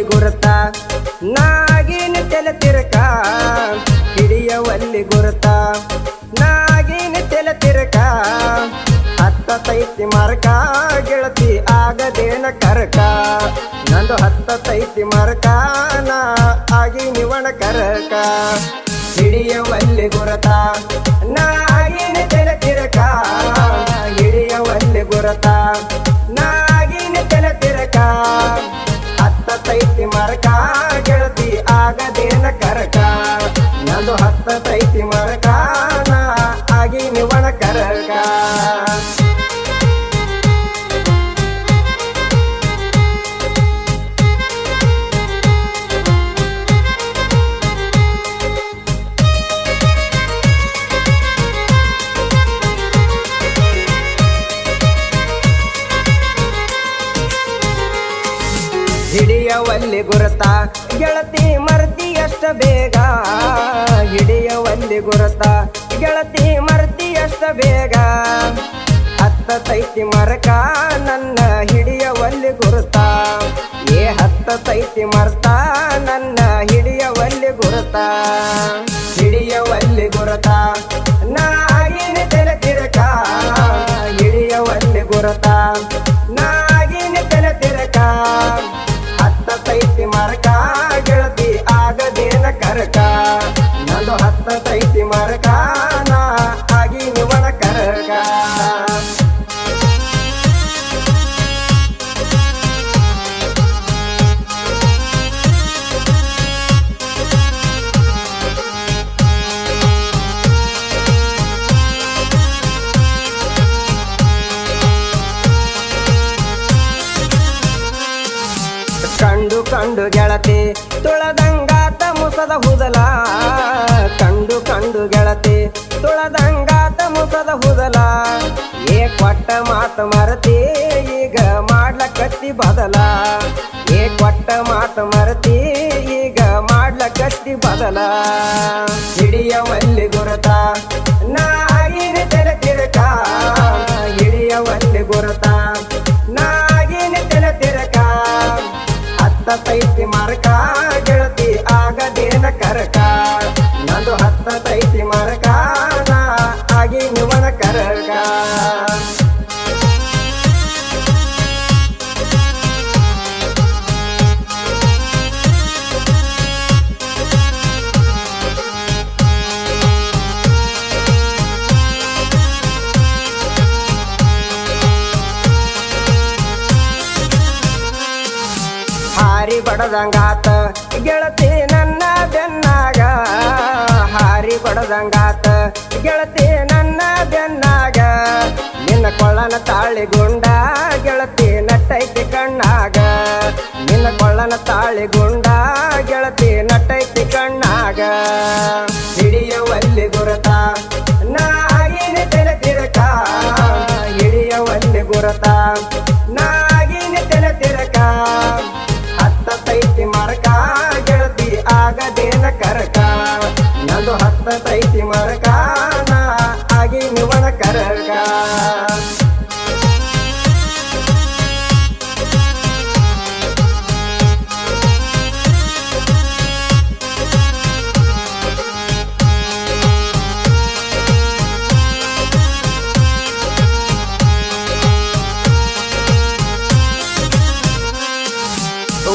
ಗುರುತ ನಾಗಿನ ತೆಲೆ ತಿರಕ ಹಿಡಿಯವಲ್ಲಿ ಗುರುತ ನಾಗಿನ ತೆಲೆ ತಿರಕ ಹತ್ತತೈತಿ ಮರಕ ಗೆಳತಿ ಆಗದೇನ ಕರಕ ನಂದು ಹತ್ತತೈತಿ ಮರಕ ನಾ ಆಗಿ ನಿವಣ ಕರಕ ಹಿಡಿಯವಲ್ಲಿ ಗುರುತ ನಾಗಿನ ತೆಲೆ ತಿರಕ ಹಿಡಿಯವಲ್ಲಿ ಗುರುತ ನಾಗಿನ ತೆಲೆ ತಿರಕ ಹತ್ತತೈತಿ ಮರಕ ಗೆಳತಿ ಆಗದೇನ ಕರಕ ನಂದು ಹತ್ತತೈತಿ ಮರಕ ನಾ ಆಗಿ ನಿವಣ ಕರಕ ಹಿಡಿಯವಲ್ಲಿ ಗುರುತ ಗೆಳತಿ ಮರ್ತಿ ಅಷ್ಟ ಬೇಗ ಹಿಡಿಯವಲ್ಲಿ ಗುರುತ ಗೆಳತಿ ಮರ್ತಿ ಅಷ್ಟ ಬೇಗ ಹತ್ತತೈತಿ ಮರಕ ನನ್ನ ಹಿಡಿಯವಲ್ಲಿ ಗುರುತ ಹತ್ತತೈತಿ ಮರ್ತ ನನ್ನ ಹಿಡಿಯವಲ್ಲಿ ಗುರುತ ಹಿಡಿಯವಲ್ಲಿ ಗುರುತ ನಾಗಿನ ತೆಲೆ ತಿರಕ ಹಿಡಿಯವಲ್ಲಿ ಗುರುತ ನಾಗಿನ ತೆಲೆ ತಿರಕ ಹತ್ತತೈತಿ ಮರಕ ಗೆಳತಿ ಆಗದೇನ ಕರಕ ನಂದು ಹತ್ತತೈತಿ ಮರಕ ನಾ ಆಗಿ ನಿವಣ ಕರಕ ಕಂಡು ಕಂಡು ಗೆಳತಿ ತುಳದಂಗಾತ ಮುಸದ ಹುದಲ ಕಂಡು ಕಂಡು ಗೆಳತಿ ತುಳದಂಗಾತ ಮುಸದ ಹುದಲ ಕೊಟ್ಟ ಮಾತು ಮರತಿ ಈಗ ಮಾಡ್ಲಕತ್ತಿ ಬದಲ ಕೊಟ್ಟ ಮಾತು ಮರತಿ ಈಗ ಮಾಡ್ಲಕತ್ತಿ ಬದಲ ಹಿಡಿಯವಲ್ಲಿ ಗುರುತ ನಾಗಿನ ತೆಲೆ ತಿರಕ ಹಿಡಿಯವಲ್ಲಿ ಗುರುತ ನಾಗಿನ ತೆಲೆ ತಿರಕ ಹತ್ತತೈತಿ ಮರಕ ಗೆಳತಿ ಆಗದೇನ ಕರಕ ನಂದು ಹತ್ತತೈತಿ ಮರಕ ನಾ ಆಗಿ ನಿವಣ ಕರಕ ಹಾರಿ ಬಡದಂಗಾತ ಗೆಳತಿ ನನ್ನ ಬೆನ್ನಾಗ ಹಾರಿ ಬಡದಂಗಾತ ಗೆಳತಿ ನನ್ನ ಬೆನ್ನಾಗ ನಿನ್ನ ಕೊಳ್ಳನ ತಾಳಿಗುಂಡ ಗೆಳತಿ ನಟ್ಟೈತಿ ಕಣ್ಣಾಗ ನಿನ್ನ ಕೊಳ್ಳನ ತಾಳಿಗುಂಡ ಗೆಳತಿ ನಟ್ಟೈತಿ ಕಣ್ಣಾಗ ಹಿಡಿಯವಲ್ಲಿ ಗುರುತ ನಾಗಿನ ತೆಲೆ ತಿರಕ ಹಿಡಿಯವಲ್ಲಿ ಗುರುತ ನಾಗಿನ ತೆಲೆ ತಿರಕ ಹತ್ತತೈತಿ ಮರಕ ಗೆಳತಿ ಆಗದೇನ ಕರಕ ನಂದು ಹತ್ತತೈತಿ ಮರಕ ನಾ ಆಗಿ ನಿವಣ ಕರಕ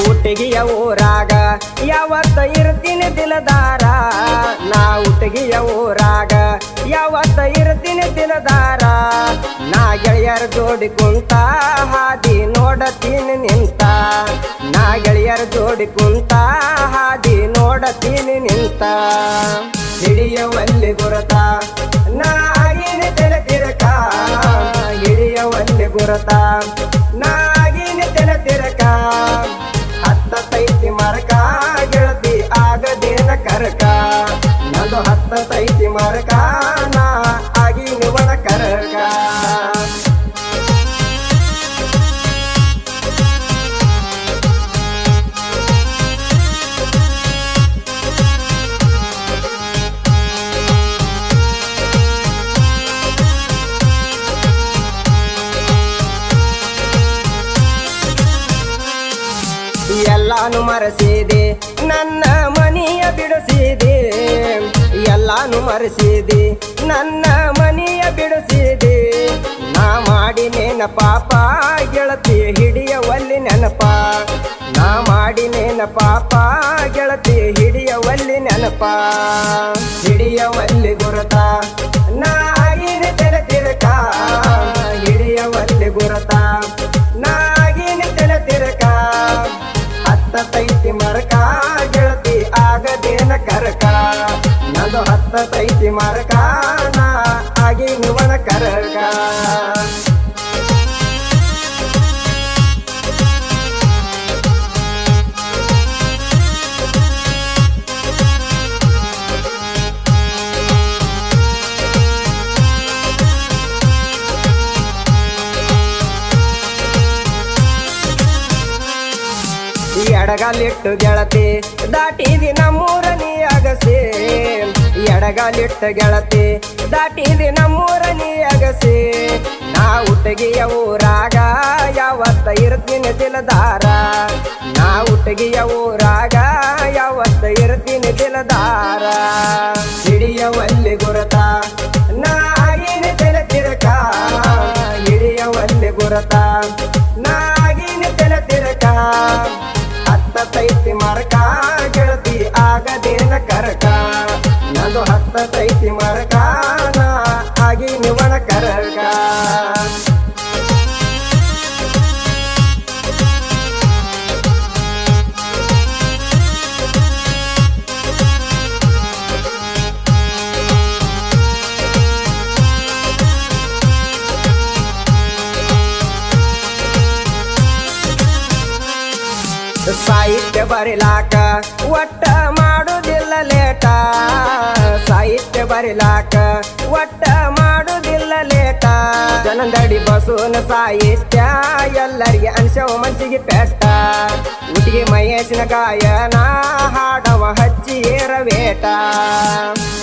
ಉಟ್ಟಿಗೆಯ ಊರಾಗ ಯಾವತ್ತ ಇರ್ತೀನಿ ದಿಲದಾರ ನಾ ಉಟ್ಟಿಗೆಯ ಊರಾಗ ಯಾವತ್ತ ಇರ್ತೀನಿ ದಿಲದಾರ ನಾ ಗೆಳೆಯರ ಜೋಡಿ ಕುಂತ ಹಾದಿ ನೋಡತೀನಿ ನಿಂತ ನಾ ಗೆಳೆಯರ ಜೋಡಿ ಕುಂತ ಹಾದಿ ನೋಡತೀನಿ ನಿಂತ ಹಿಡಿಯವಲ್ಲಿ ಗುರುತ ನಾಗಿನ ತೆಲೆ ತಿರಕ ಹಿಡಿಯವಲ್ಲಿ ಗುರುತ ನಾಗಿನ ತೆಲೆ ತಿರಕ ಹತ್ತತೈತಿ ಮರಕ ಗೆಳತಿ ಆಗದೇನ ಕರಕ ನಂದು ಹತ್ತತೈತಿ ಮರಕ ನಾ ಆಗಿ ನಿವಣ ಕರಕ ಎಲ್ಲಾನು ಮರೆಸಿದೆ ನನ್ನ ಮನೆಯ ಬಿಡಿಸಿದೆ ಎಲ್ಲಾನು ಮರೆಸಿದೆ ನನ್ನ ಮನೆಯ ಬಿಡಿಸಿದೆ ನಾ ಮಾಡಿನೇನ ಪಾಪ ಗೆಳತಿ ಹಿಡಿಯವಲ್ಲಿ ನೆನಪ ನಾ ಮಾಡಿನೇನ ಪಾಪ ಗೆಳತಿ ಹಿಡಿಯವಲ್ಲಿ ನೆನಪ ಹಿಡಿಯವಲ್ಲಿ ಗುರುತ ನಾ ಆಗಿನ ತೆರೆ ತಿರಕ ಹಿಡಿಯವಲ್ಲಿ ಗುರುತ ನಾ ಆಗಿನ ತೆರೆ ತಿರಕ ಹತ್ತತೈತಿ ಮರಕ ಗೆಳತಿ ಆಗದೇನ ಕರಕ ನಂದು ಹತ್ತತೈತಿ ಮರಕ ನಾ ಆಗಿನ ಒಣ ಕರಕ ಎಡಗಾಲಿಟ್ಟು ಗೆಳತಿ ದಾಟಿದಿ ನಮ್ಮೂರ ನೀ ಅಗಸೆ ಎಡಗಾಲಿಟ್ಟು ಗೆಳತಿ ದಾಟಿದಿ ನಮ್ಮೂರ ನೀ ಅಗಸೆ ನಾ ಹುಟ್ಟಗಿಯ ಊರಾಗ ಯಾವತ್ತ ಇರ್ತೀನಿ ದಿಲದಾರ ನಾ ಹುಟ್ಟಗಿಯ ಊರಾಗ ಯಾವತ್ತ ಇರ್ತೀನಿ ದಿಲದಾರ ಹಿಡಿಯವಲ್ಲಿ ಗುರುತ ನಾ ಆಗಿನ ತೆಲೆ ತಿರಕ ಹಿಡಿಯವಲ್ಲಿ ಗುರುತ ನಾ ಆಗಿನ ತೆಲೆ ತಿರಕ ಹತ್ತತೈತಿ ಮರಕ ಗೆಳತಿ ಆಗದೇನ ಕರಕ ನಂದು ಹತ್ತತೈತಿ ಮರಕ ನಾ ಆಗಿ ನಿವಣ ಕರಕ ಸಾಹಿತ್ಯ ಬರಿಲಾಕ ಒಟ್ಟ ಮಾಡುದಿಲ್ಲ ಲೇಟ ಸಾಹಿತ್ಯ ಬರಿಲಾಕ ಒಟ್ಟ ಮಾಡುದಿಲ್ಲ ಲೇಟ ಜನಂದಡಿ ಬಸವನ ಸಾಹಿತ್ಯ ಎಲ್ಲರಿಗೆ ಅನ್ಸವ ಮನಸ್ಸಿಗೆ ಪೆಟ್ಟ ಉಟಿಗೆ ಮಹೇಶನ ಗಾಯನ ಹಾಡವ ಹಚ್ಚಿ ಏರವೇಟ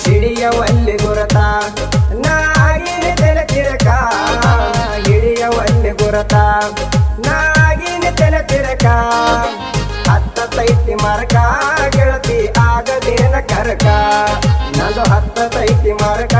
ಹಿಡಿಯವಲ್ಲಿ ಗುರುತ ನಾ ಆಗಿನ ತೆಲೆ ತಿರಕ ಹಿಡಿಯವಲ್ಲಿ ಗುರುತ ನಾ ಆಗಿನ ತೆಲೆ ತಿರಕ ಹತ್ತತೈತಿ ಮರಕ ಗೆಳತಿ ಆಗದೇನ ಕರಕ ನಂದು ಹತ್ತತೈತಿ ಮರಕ